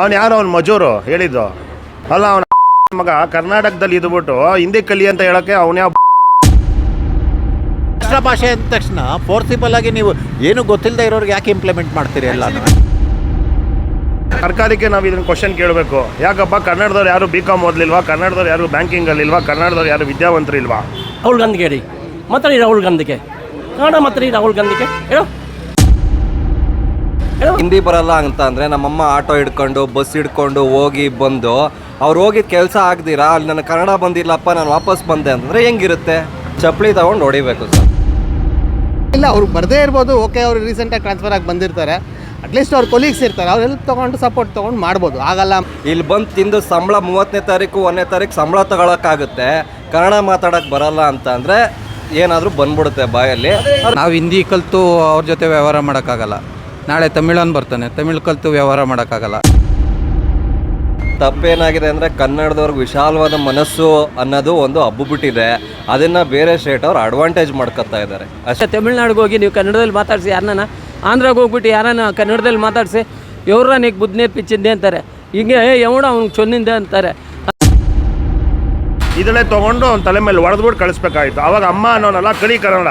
ಅವ್ನು ಯಾರು ಅವ್ನು ಮಜೂರು ಹೇಳಿದ್ದು ಅಲ್ಲ ಅವನ ಮಗ ಕರ್ನಾಟಕದಲ್ಲಿ ಇದ್ಬಿಟ್ಟು ಹಿಂದಿ ಕಲಿ ಅಂತ ಹೇಳೋಕ್ಕೆ ಅವನ ಯಾವ ರಾಷ್ಟ್ರ ಭಾಷೆ ಅಂದ ತಕ್ಷಣ ಫೋರ್ಸಿಬಲ್ ಆಗಿ ನೀವು ಏನು ಗೊತ್ತಿಲ್ಲದೆ ಇರೋರಿಗೆ ಯಾಕೆ ಇಂಪ್ಲಿಮೆಂಟ್ ಮಾಡ್ತೀರಿ ಎಲ್ಲ? ಸರ್ಕಾರಕ್ಕೆ ನಾವು ಇದನ್ನು ಕ್ವಶನ್ ಕೇಳಬೇಕು. ಯಾಕಪ್ಪ ಕನ್ನಡದವ್ರು ಯಾರು BCom ಓದಲಿಲ್ವಾ? ಕನ್ನಡದವ್ರು ಯಾರು ಬ್ಯಾಂಕಿಂಗಲ್ಲಿಲ್ವಾ? ಕನ್ನಡದವ್ರು ಯಾರು ವಿದ್ಯಾವಂತರಿಲ್ವಾ? ರಾಹುಲ್ ಗಾಂಧಿಗೆ ಹೇಳಿ ಮಾತಾಡಿ, ರಾಹುಲ್ ಗಾಂಧಿಗೆ ಕನ್ನಡ ಮಾತಾಡಿ, ರಾಹುಲ್ ಗಾಂಧಿಗೆ ಹೇಳು. ಹಿಂದಿ ಬರಲ್ಲ ಅಂತ ಅಂದರೆ ನಮ್ಮಮ್ಮ ಆಟೋ ಹಿಡ್ಕೊಂಡು ಬಸ್ ಹಿಡ್ಕೊಂಡು ಹೋಗಿ ಬಂದು ಅವ್ರು ಹೋಗಿದ್ದು ಕೆಲಸ ಆಗ್ದಿರಾ ಅಲ್ಲಿ ನನಗೆ ಕನ್ನಡ ಬಂದಿಲ್ಲಪ್ಪ ನಾನು ವಾಪಸ್ ಬಂದೆ ಅಂತಂದರೆ ಹೆಂಗಿರುತ್ತೆ? ಚಪ್ಪಲಿ ತಗೊಂಡು ಹೊಡಿಬೇಕು ಸರ್. ಇಲ್ಲ, ಅವ್ರು ಬರದೇ ಇರ್ಬೋದು, ಓಕೆ. ಅವರು ರೀಸೆಂಟಾಗಿ ಟ್ರಾನ್ಸ್ಫರ್ ಆಗಿ ಬಂದಿರ್ತಾರೆ, ಅಟ್ಲೀಸ್ಟ್ ಅವ್ರ ಕೊಲೀಗ್ಸ್ ಇರ್ತಾರೆ, ಅವ್ರು ಹೆಲ್ಪ್ ತೊಗೊಂಡು ಸಪೋರ್ಟ್ ತೊಗೊಂಡು ಮಾಡ್ಬೋದು. ಆಗಲ್ಲ ಇಲ್ಲಿ ಬಂದು ತಿಂದು ಸಂಬಳ 30ನೇ ತಾರೀಕು 1ನೇ ತಾರೀಕು ಸಂಬಳ ತಗೊಳಕ್ಕಾಗುತ್ತೆ, ಕನ್ನಡ ಮಾತಾಡೋಕ್ಕೆ ಬರಲ್ಲ ಅಂತ ಅಂದರೆ ಏನಾದರೂ ಬಂದ್ಬಿಡುತ್ತೆ ಬಾಯಲ್ಲಿ. ನಾವು ಹಿಂದಿ ಕಲಿತು ಅವ್ರ ಜೊತೆ ವ್ಯವಹಾರ ಮಾಡೋಕ್ಕಾಗಲ್ಲ. ನಾಳೆ ತಮಿಳನ್ ಬರ್ತಾನೆ, ತಮಿಳು ಕಲಿತು ವ್ಯವಹಾರ ಮಾಡೋಕ್ಕಾಗಲ್ಲ. ತಪ್ಪೇನಾಗಿದೆ ಅಂದರೆ ಕನ್ನಡದವ್ರಿಗೆ ವಿಶಾಲವಾದ ಮನಸ್ಸು ಅನ್ನೋದು ಒಂದು ಹಬ್ಬಬಿಟ್ಟಿದೆ. ಅದನ್ನು ಬೇರೆ ಸ್ಟೇಟ್ ಅವ್ರು ಅಡ್ವಾಂಟೇಜ್ ಮಾಡ್ಕೊತಾ ಇದ್ದಾರೆ ಅಷ್ಟೇ. ತಮಿಳ್ನಾಡಿಗೆ ಹೋಗಿ ನೀವು ಕನ್ನಡದಲ್ಲಿ ಮಾತಾಡಿಸಿ ಯಾರನ್ನ, ಆಂಧ್ರಾಗೆ ಹೋಗ್ಬಿಟ್ಟು ಯಾರನ್ನ ಕನ್ನಡದಲ್ಲಿ ಮಾತಾಡಿಸಿ ಇವ್ರ ನೀನು ಬುದ್ಧಿ ಪಿಚ್ಚಿದ್ದೆ ಅಂತಾರೆ, ಹೀಗೆ ಎವಡ ಅವ್ನು ಚೊನ್ನಿಂದೆ ಅಂತಾರೆ. ಇದನ್ನೇ ತೊಗೊಂಡು ಅವ್ನ ತಲೆ ಮೇಲೆ ಹೊಡೆದ್ಬಿಟ್ಟು ಕಳಿಸ್ಬೇಕಾಯ್ತು. ಅವಾಗ ಅಮ್ಮ ಅನ್ನೋನಲ್ಲ ಕಲಿ ಕನ್ನಡ.